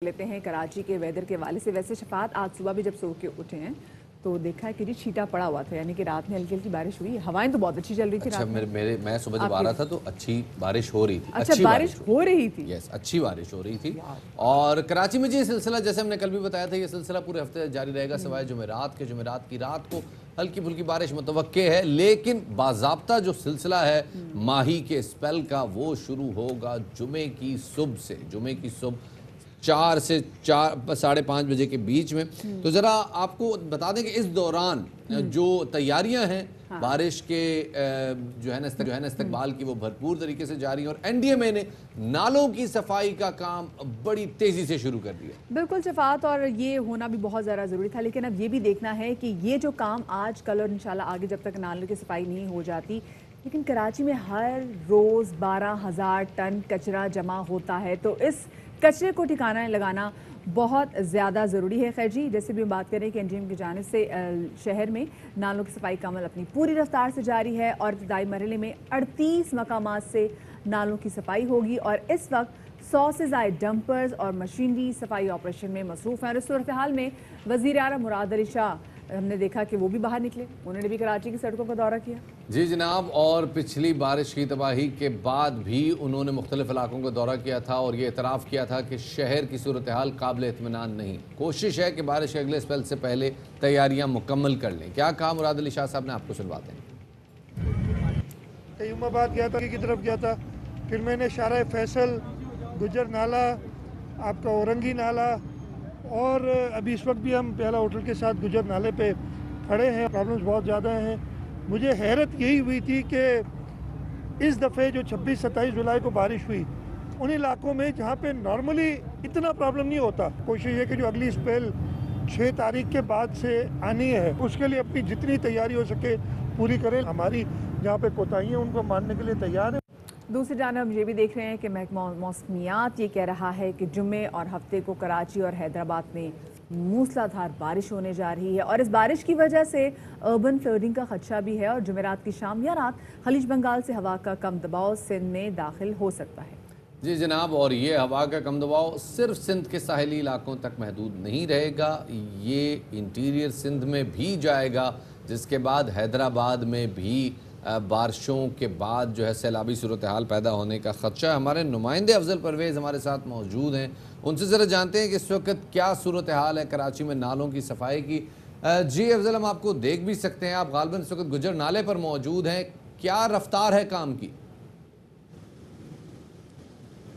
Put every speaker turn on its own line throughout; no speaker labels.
लेते हैं कराची के वेदर के हवाले से। वैसे शफात, आज सुबह भी जब सो के उठे हैं तो देखा है कि जी छींटा पड़ा हुआ था, यानी कि रात में हल्की हल्की बारिश हुई। हवाएं तो बहुत अच्छी चल रही थी।
अच्छा,
रात में
मैं सुबह जब आ रहा था तो अच्छी बारिश हो रही थी।
अच्छा, बारिश हो रही थी।
यस, अच्छी बारिश हो रही थी। और कराची में जी सिलसिला, जैसे हमने कल भी बताया था, ये सिलसिला पूरे हफ्ते जारी रहेगा सिवाय जुमेरात के। जुमेरात की रात को हल्की फुल्की बारिश मुतवक्के है, लेकिन बाज़ाब्ता जो सिलसिला है माही के स्पेल का वो शुरू होगा जुमे की सुबह से। जुमे की सुबह 4 से 5:30 बजे के बीच में। तो ज़रा आपको बता दें कि इस दौरान जो तैयारियां हैं बारिश के जो है ना इस्तकबाल की, वो भरपूर तरीके से जारी हैं। और एनडीएमए ने नालों की सफाई का काम बड़ी तेज़ी से शुरू कर दिया।
बिल्कुल शफात, और ये होना भी बहुत ज़्यादा ज़रूरी था। लेकिन अब ये भी देखना है कि ये जो काम आज कल और इंशाल्लाह आगे जब तक नालों की सफाई नहीं हो जाती, लेकिन कराची में हर रोज़ 12,000 टन कचरा जमा होता है, तो इस कचरे को ठिकाना लगाना बहुत ज़्यादा ज़रूरी है। खैर जी, जैसे भी हम बात करें कि एनडीएम की जानिब से शहर में नालों की सफाई का अमल अपनी पूरी रफ्तार से जारी है और इब्तदाई मरहले में 38 मकामात से नालों की सफाई होगी। और इस वक्त 100 से ज़ायद डंपर्स और मशीनरी सफाई ऑपरेशन में मसरूफ़ हैं। और इस सूरत हाल में वज़ीर आला मुराद अली शाह, हमने देखा कि वो भी बाहर निकले, उन्होंने भी कराची की सड़कों का दौरा किया।
जी जनाब, और पिछली बारिश की तबाही के बाद भी उन्होंने मुख्तलिफ इलाकों का दौरा किया था और ये इतराफ़ किया था कि शहर की सूरत हाल काबिल इत्मीनान नहीं। कोशिश है कि बारिश के अगले स्पेल से पहले तैयारियां मुकम्मल कर लें। क्या कहा मुराद अली शाह साहब ने, आपको सुनवाते हैं।
तय्युमाबाद गया था की तरफ गया था, फिर मैंने शारा फैसल, गुजर नाला, आपका औरंगी नाला, और अभी इस वक्त भी हम प्याला होटल के साथ गुजर नाले पे खड़े हैं। प्रॉब्लम्स बहुत ज़्यादा हैं। मुझे हैरत यही हुई थी कि इस दफ़े जो 26-27 जुलाई को बारिश हुई, उन इलाकों में जहाँ पे नॉर्मली इतना प्रॉब्लम नहीं होता, कोशिश है कि जो अगली स्पेल 6 तारीख के बाद से आनी है उसके लिए अपनी जितनी तैयारी हो सके पूरी करें। हमारी जहाँ पे कोताहियाँ उनको मानने के लिए तैयार है।
दूसरी जानब हम ये भी देख रहे हैं कि महकमा मौसमियात ये कह रहा है कि जुम्मे और हफ्ते को कराची और हैदराबाद में मूसलाधार बारिश होने जा रही है और इस बारिश की वजह से अर्बन फ्लडिंग का खदशा भी है और जुमेरात की शाम या रात खलीज बंगाल से हवा का कम दबाव सिंध में दाखिल हो सकता है।
जी जनाब, और ये हवा का कम दबाव सिर्फ सिंध के साहिली इलाकों तक महदूद नहीं रहेगा, ये इंटीरियर सिंध में भी जाएगा, जिसके बाद हैदराबाद में भी बारिशों के बाद जो है सैलाबी सूरत हाल पैदा होने का ख़दशा। हमारे नुमाइंदे अफजल परवेज़ हमारे साथ मौजूद हैं, उनसे ज़रा जानते हैं कि इस वक्त क्या सूरत हाल है कराची में नालों की सफाई की। जी अफजल, हम आपको देख भी सकते हैं, आप गालिबन इस वक्त गुजर नाले पर मौजूद हैं, क्या रफ्तार है काम की?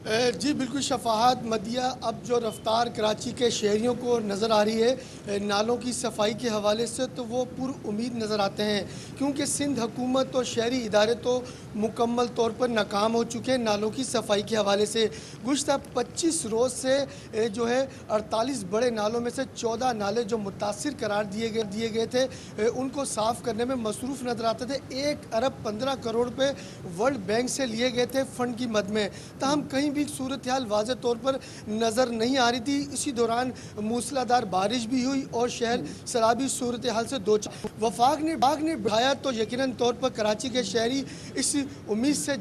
जी बिल्कुल शफाहत मदिया, अब जो रफ्तार कराची के शहरियों को नज़र आ रही है नालों की सफाई के हवाले से, तो वो पुर उम्मीद नज़र आते हैं, क्योंकि सिंध हुकूमत और शहरी इदारे तो मुकम्मल तौर पर नाकाम हो चुके हैं नालों की सफाई के हवाले से। गुज़श्ता 25 रोज़ से जो है 48 बड़े नालों में से 14 नाले जो मुतासिर करार दिए गए थे उनको साफ़ करने में मसरूफ़ नज़र आते थे। 1 अरब 15 करोड़ रुपये वर्ल्ड बैंक से लिए गए थे फ़ंड की मद में, ताहम कहीं भी सूरत हाल वाज़े तौर पर नज़र नहीं आ रही थी। इसी दौरान मूसलाधार बारिश भी हुई और शहर सैलाबी सूरत हाल से वफाक ने बढ़ाया, तो यकीनन तौर पर कराची के शहरी इस उम्मीद से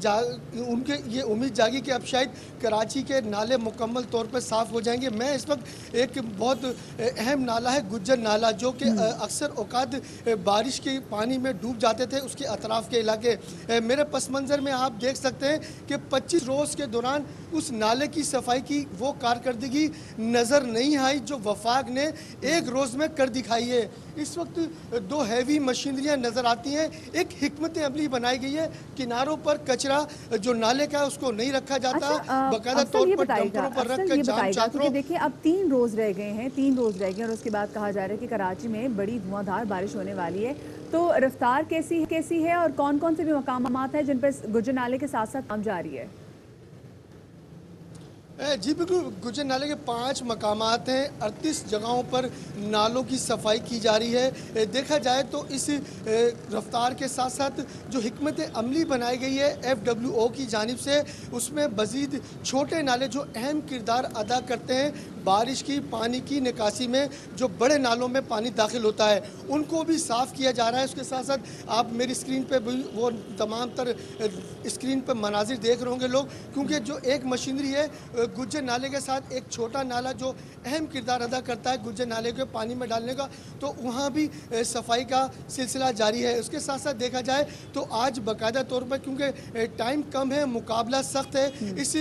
उनके ये उम्मीद जागी कि अब शायद कराची के नाले मुकम्मल तौर पर साफ़ हो जाएंगे। मैं इस वक्त एक बहुत अहम नाला है गुज्जर नाला, जो कि अक्सर औकात बारिश के पानी में डूब जाते थे, उसके अतराफ़ के इलाके। मेरे पस मंज़र में आप देख सकते हैं कि 25 रोज़ के दौरान उस नाले की सफाई की वो कारकर्दगी नज़र नहीं आई जो वफाक ने 1 रोज़ में कर दिखाई है। इस वक्त 2 हैवी मशीनरियाँ नज़र आती हैं। एक हिकमत अमली बनाई गई है, किनारों पर कचरा जो नाले का है उसको नहीं रखा जाता, बाकायदा तौर पर डंपरों पर रख कर जाम चाकरों।
देखिए अब 3 रोज़ रह गए हैं, 3 रोज़ रह गए और उसके बाद कहा जा रहा है कि कराची में बड़ी धुआंधार बारिश होने वाली है, तो रफ्तार कैसी है और कौन कौन से भी मकामात हैं जिन पर गुज्जर नाले के साथ साथ काम जारी है?
जी बिल्कुल, गुज्जर नाले के 5 मकामात हैं, 38 जगहों पर नालों की सफाई की जा रही है। देखा जाए तो इस रफ्तार के साथ साथ जो हिकमत अमली बनाई गई है FWO की जानिब से, उसमें मज़ीद छोटे नाले जो अहम किरदार अदा करते हैं बारिश की पानी की निकासी में जो बड़े नालों में पानी दाखिल होता है उनको भी साफ़ किया जा रहा है। उसके साथ साथ आप मेरी स्क्रीन पे भी वो तमाम तर स्क्रीन पे मनाजिर देख रहे होंगे लोग, क्योंकि जो एक मशीनरी है गुज्जर नाले के साथ एक छोटा नाला जो अहम किरदार अदा करता है गुज्जर नाले के पानी में डालने का, तो वहाँ भी सफाई का सिलसिला जारी है। उसके साथ साथ देखा जाए तो आज बाकायदा तौर पर क्योंकि टाइम कम है, मुकाबला सख्त है, इस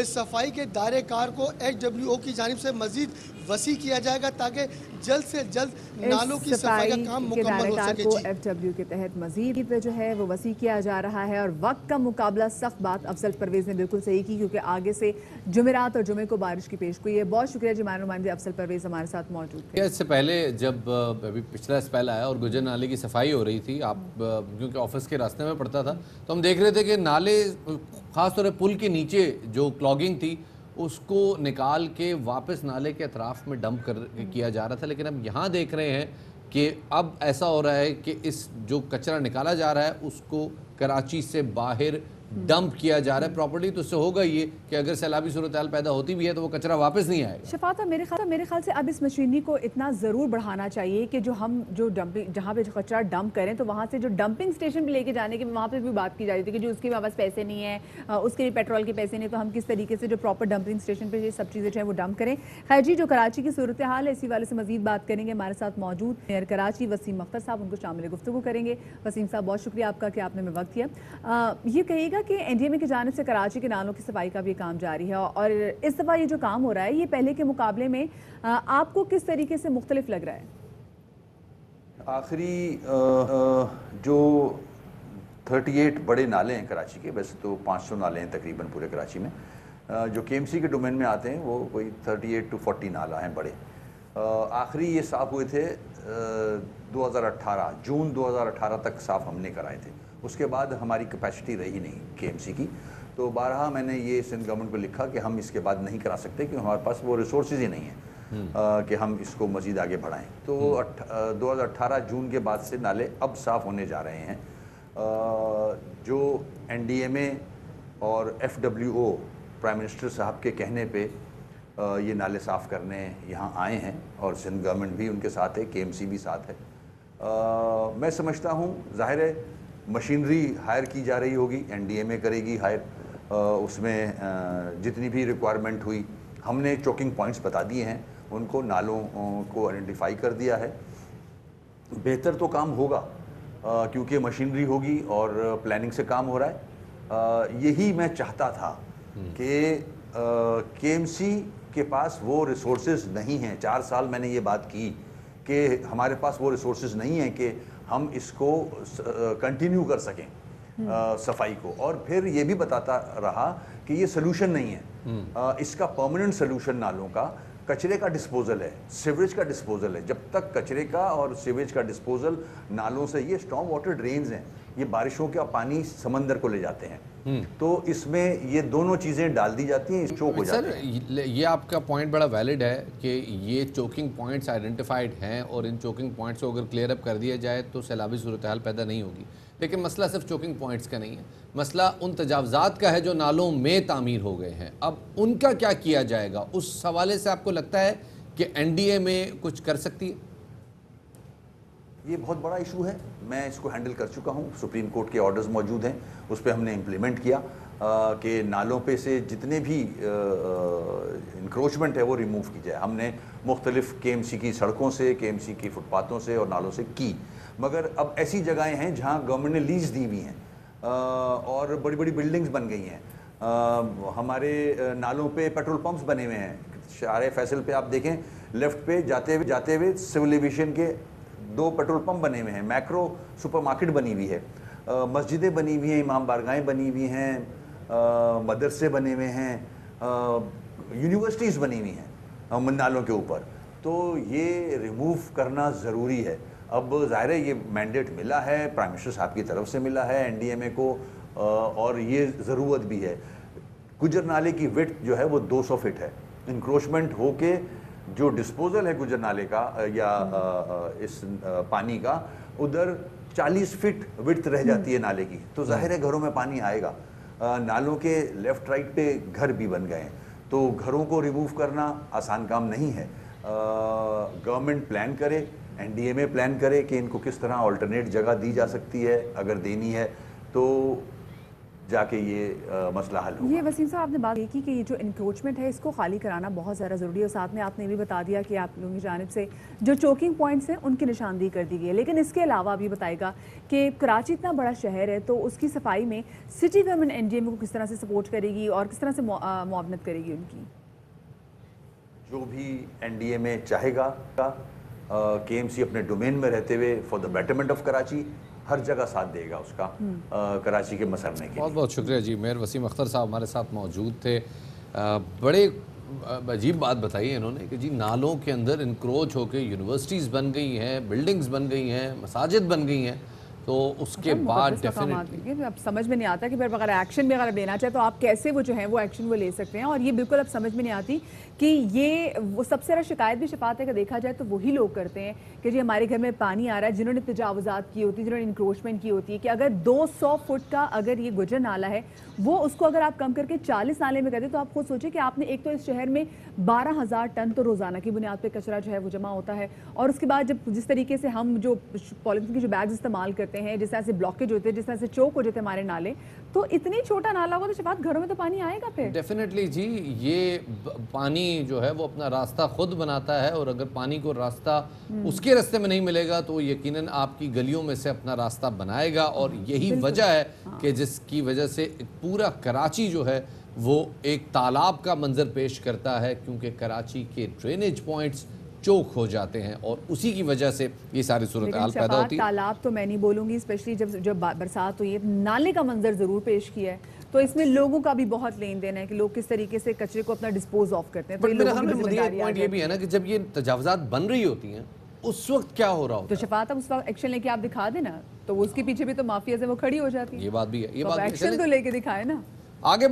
सफाई के दायरे कार को HWO की जानिब से मज़ीद वसी किया जाएगा ताकि जल्द से जल्द नालों की सफाई का काम मुकम्मल हो सके।
को FW के तहत मजीद जो है वो वसी किया जा रहा है और वक्त का मुकाबला सख्त। बात अफजल परवेज़ ने बिल्कुल सही की, क्योंकि आगे से जुमेरात और जुमे को बारिश की पेशगोई है। बहुत शुक्रिया जी, हमारे नुमाइंदे अफजल परवेज़ हमारे साथ मौजूद थे।
इससे पहले जब अभी पिछला स्पेल आया और गुजर नाले की सफाई हो रही थी, आप क्योंकि ऑफिस के रास्ते में पड़ता था, तो हम देख रहे थे कि नाले खासतौर पर पुल के नीचे जो क्लॉगिंग थी उसको निकाल के वापस नाले के अतराफ में डंप किया जा रहा था। लेकिन अब यहाँ देख रहे हैं कि अब ऐसा हो रहा है कि इस जो कचरा निकाला जा रहा है उसको कराची से बाहर डंप किया जा रहा है प्रॉपर्टी। तो उससे होगा ये कि अगर सैलाबी सूरत हाल पैदा होती भी है तो वो कचरा वापस नहीं आएगा।
शफात, मेरे ख्याल से अब इस मशीनरी को इतना ज़रूर बढ़ाना चाहिए कि जो डंपिंग जहाँ पे जो कचरा डंप करें तो वहाँ से जो डंपिंग स्टेशन पे लेके जाने की वहाँ पे भी बात की जा रही थी कि जो उसके पास पैसे नहीं है, उसके लिए पेट्रोल के पैसे नहीं, तो हम किस तरीके से जो प्रॉपर डंपिंग स्टेशन पर ये सब चीज़ें जो है वो डंप करें। खैर जी, जो कराची की सूरत हाल है इसी वाले से मजीद बात करेंगे। हमारे साथ मौजूद मेयर कराची वसीम अख्तर साहब, उनको शामिल गुफ्तगू करेंगे। वसीम साहब, बहुत शुक्रिया आपका कि आपने हमें वक्त दिया। ये कहिएगा कि NDMA की जानिब से कराची के नालों की सफाई का भी काम जारी है और इस दफ़ा ये जो काम हो रहा है ये पहले के मुकाबले में आपको किस तरीके से मुख्तलिफ लग रहा है?
आखिरी जो 38 बड़े नाले हैं कराची के, वैसे तो 500 नाले हैं तकरीबन पूरे कराची में, जो KMC के डोमेन में आते हैं वो कोई 38 to 40 नाला हैं बड़े। आखिरी ये साफ़ हुए थे 2018 जून 2018 तक साफ़ हमने कराए थे। उसके बाद हमारी कैपेसिटी रही नहीं KMC की, तो बारहा मैंने ये सिंध गवर्नमेंट को लिखा कि हम इसके बाद नहीं करा सकते क्योंकि हमारे पास वो रिसोर्सेज ही नहीं है कि हम इसको मज़ीद आगे बढ़ाएं। तो 2018 जून के बाद से नाले अब साफ़ होने जा रहे हैं। जो NDMA और FWO प्राइम मिनिस्टर साहब के कहने पे ये नाले साफ़ करने यहाँ आए हैं और सिंध गवर्नमेंट भी उनके साथ है, KMC भी साथ है। मैं समझता हूँ ज़ाहिर है मशीनरी हायर की जा रही होगी, NDMA करेगी हायर, उसमें जितनी भी रिक्वायरमेंट हुई हमने चोकिंग पॉइंट्स बता दिए हैं, उनको नालों को आइडेंटिफाई कर दिया है। बेहतर तो काम होगा क्योंकि मशीनरी होगी और प्लानिंग से काम हो रहा है। यही मैं चाहता था कि KMC के पास वो रिसोर्सेज नहीं हैं। 4 साल मैंने ये बात की कि हमारे पास वो रिसोर्सेज नहीं हैं कि हम इसको कंटिन्यू कर सकें सफाई को, और फिर ये भी बताता रहा कि ये सलूशन नहीं है। इसका परमानेंट सलूशन नालों का कचरे का डिस्पोजल है, सीवरेज का डिस्पोजल है। जब तक कचरे का और सीवरेज का डिस्पोजल नालों से, ये स्टॉर्म वाटर ड्रेन्स हैं, ये बारिशों का पानी समंदर को ले जाते हैं, तो इसमें ये दोनों चीज़ें डाल दी जाती हैं, चोक हो जाते हैं।
सर, ये आपका पॉइंट बड़ा वैलिड है कि ये चोकिंग पॉइंट्स आइडेंटिफाइड हैं और इन चोकिंग पॉइंट्स को अगर क्लियर अप कर दिया जाए तो सैलाबी सूरत हाल पैदा नहीं होगी। लेकिन मसला सिर्फ चोकिंग पॉइंट्स का नहीं है, मसला उन तजावज़ात का है जो नालों में तामीर हो गए हैं। अब उनका क्या किया जाएगा? उस हवाले से आपको लगता है कि NDMA कुछ कर सकती है?
ये बहुत बड़ा इशू है, मैं इसको हैंडल कर चुका हूँ, सुप्रीम कोर्ट के ऑर्डर्स मौजूद हैं, उस पर हमने इम्प्लीमेंट किया कि नालों पे से जितने भी इंक्रोचमेंट है वो रिमूव की जाए। हमने मुख्तलिफ KMC की सड़कों से, KMC की फुटपाथों से और नालों से की, मगर अब ऐसी जगहें हैं जहाँ गवर्नमेंट ने लीज दी हुई हैं और बड़ी बड़ी बिल्डिंग्स बन गई हैं। हमारे नालों पे पेट्रोल पंप्स बने हुए हैं। शारे फैसल पे आप देखें, लेफ़्ट पे जाते हुए सिविल एविएशन के 2 पेट्रोल पंप बने हुए हैं, मैक्रो सुपरमार्केट बनी हुई है, मस्जिदें बनी हुई हैं, इमाम बारगाहें बनी हुई हैं, मदरसे बने हुए हैं, यूनिवर्सिटीज़ बनी हुई हैं नालों के ऊपर। तो ये रिमूव करना ज़रूरी है। अब ज़ाहिर है ये मैंडेट मिला है, प्राइम मिनिस्टर साहब की तरफ से मिला है NDMA को, और ये ज़रूरत भी है। गुजर नाले की विड्थ जो है वो 200 फीट है। इंक्रोचमेंट होके जो डिस्पोजल है गुजर नाले का या इस पानी का, उधर 40 फीट विड्थ रह जाती है नाले की, तो जाहिर है घरों में पानी आएगा। नालों के लेफ़्ट राइट पे घर भी बन गए हैं, تو گھروں کو ریموو کرنا آسان کام نہیں ہے. گورنمنٹ پلان کرے, NDMA پلان کرے کہ ان کو کس طرح آلٹرنیٹ جگہ دی جا سکتی ہے, اگر دینی ہے تو جا کے یہ مسئلہ حل ہوگا.
یہ وسیم صاحب آپ نے بات کی کہ یہ جو انکروچمنٹ ہے اس کو خالی کرانا بہت زیادہ ضروری ہے, اور ساتھ میں آپ نے بھی بتا دیا کہ آپ لوگوں کی جانب سے جو چوکنگ پوائنٹس ہیں ان کی نشاندہی کر دی گئی ہے. لیکن اس کے علاوہ آپ یہ بتائے گا کہ کراچی اتنا بڑا شہر ہے تو اس کی صفائی میں سٹی گورنمنٹ NDMA کو کس طرح سے سپورٹ کرے گی اور کس طرح سے معاونت کرے گی ان کی؟
جو بھی NDMA چاہے گا, KMC اپنے ڈومین میں رہتے ہوئے for the betterment of Karachi ہر جگہ ساتھ دے گا اس کا کراچی کے مسرنے کے.
بہت بہت شکریہ جی. میئر وسیم اختر صاحب ہمارے ساتھ موجود تھے. بڑے عجیب بات بتائی ہے انہوں نے کہ جی نالوں کے اندر انکروچ ہو کے یونیورسٹیز بن گئی ہیں, بلڈنگز بن گئی ہیں, مساجد بن گئی ہیں, تو اس کے بعد ڈیفینیٹلی
اب سمجھ میں نہیں آتا کہ پھر اگر ایکشن بھی اگر لینا چاہے تو آپ کیسے وہ جو ہیں وہ ایکشن وہ لے سکتے ہیں. اور یہ بالکل اب سمجھ میں نہیں آتی کہ یہ وہ سب سے زیادہ شکایت بھی شفاعت ہے کہ دیکھا جائے تو وہی لوگ کرتے ہیں کہ جی ہمارے گھر میں پانی آ رہا ہے, جنہوں نے تجاوزات کی ہوتی ہے, جنہوں نے انکروچمنٹ کی ہوتی ہے, کہ اگر 200 فٹ کا اگر یہ گجر نالہ ہے وہ اس کو اگر آپ کم کر کے 40 نالے میں کر دیں تو آپ خود سوچیں کہ آپ نے ایک تو اس شہر میں 12,000 ٹن تو روزانہ کی بنیاد پہ کچرا جو ہے وہ جمع ہوتا ہے, اور اس کے بعد جب جس طریقے سے ہم جو پولیتھین کے جو بیگز استعمال کرتے ہیں, جس طرح سے بلاکیج ہوتے ہیں, جس طرح سے چوک ہو جاتے ہیں ہمارے نالے, تو اتنی چھوٹا نالا ہوگا تو شفاعت گھروں میں تو پانی آئے گا پھر
ڈیفینیٹلی جی. یہ پانی جو ہے وہ اپنا راستہ خود بناتا ہے, اور اگر پانی کو راستہ اس کے راستے میں نہیں ملے گا تو یقیناً آپ کی گلیوں میں سے اپنا راستہ بنائے گا. اور یہی وجہ ہے کہ جس کی وجہ سے پورا کراچی جو ہے وہ ایک تالاب کا منظر پیش کرتا ہے, کیونکہ کراچی کے ڈرینیج پوائنٹس چوک ہو جاتے ہیں اور اسی کی وجہ سے یہ ساری صورتحال پیدا ہوتی ہے.
تالاب تو میں نہیں بولوں گی, اسپیشلی جب برسات ہوئی ہے, نالے کا منظر ضرور پیش کیا ہے, تو اس میں لوگوں کا بھی بہت لین دین ہے کہ لوگ کس طریقے سے کچرے کو اپنا ڈسپوز آف کرتے ہیں.
بٹ میرے خیال میں مدیر ایک پوائنٹ یہ بھی ہے نا کہ جب یہ تجاوزات بن رہی ہوتی ہیں اس وقت کیا ہو رہا ہوتا
ہے, تو شفاعت اب اس وقت ایکشن لے کے آپ دکھا دیں نا, تو اس کے پیچھے بھی تو مافیا سے وہ کھڑی ہو جاتی ہے.
یہ بات بھی ہے, یہ بات
ایکشن تو لے کے دکھائے نا.
آگے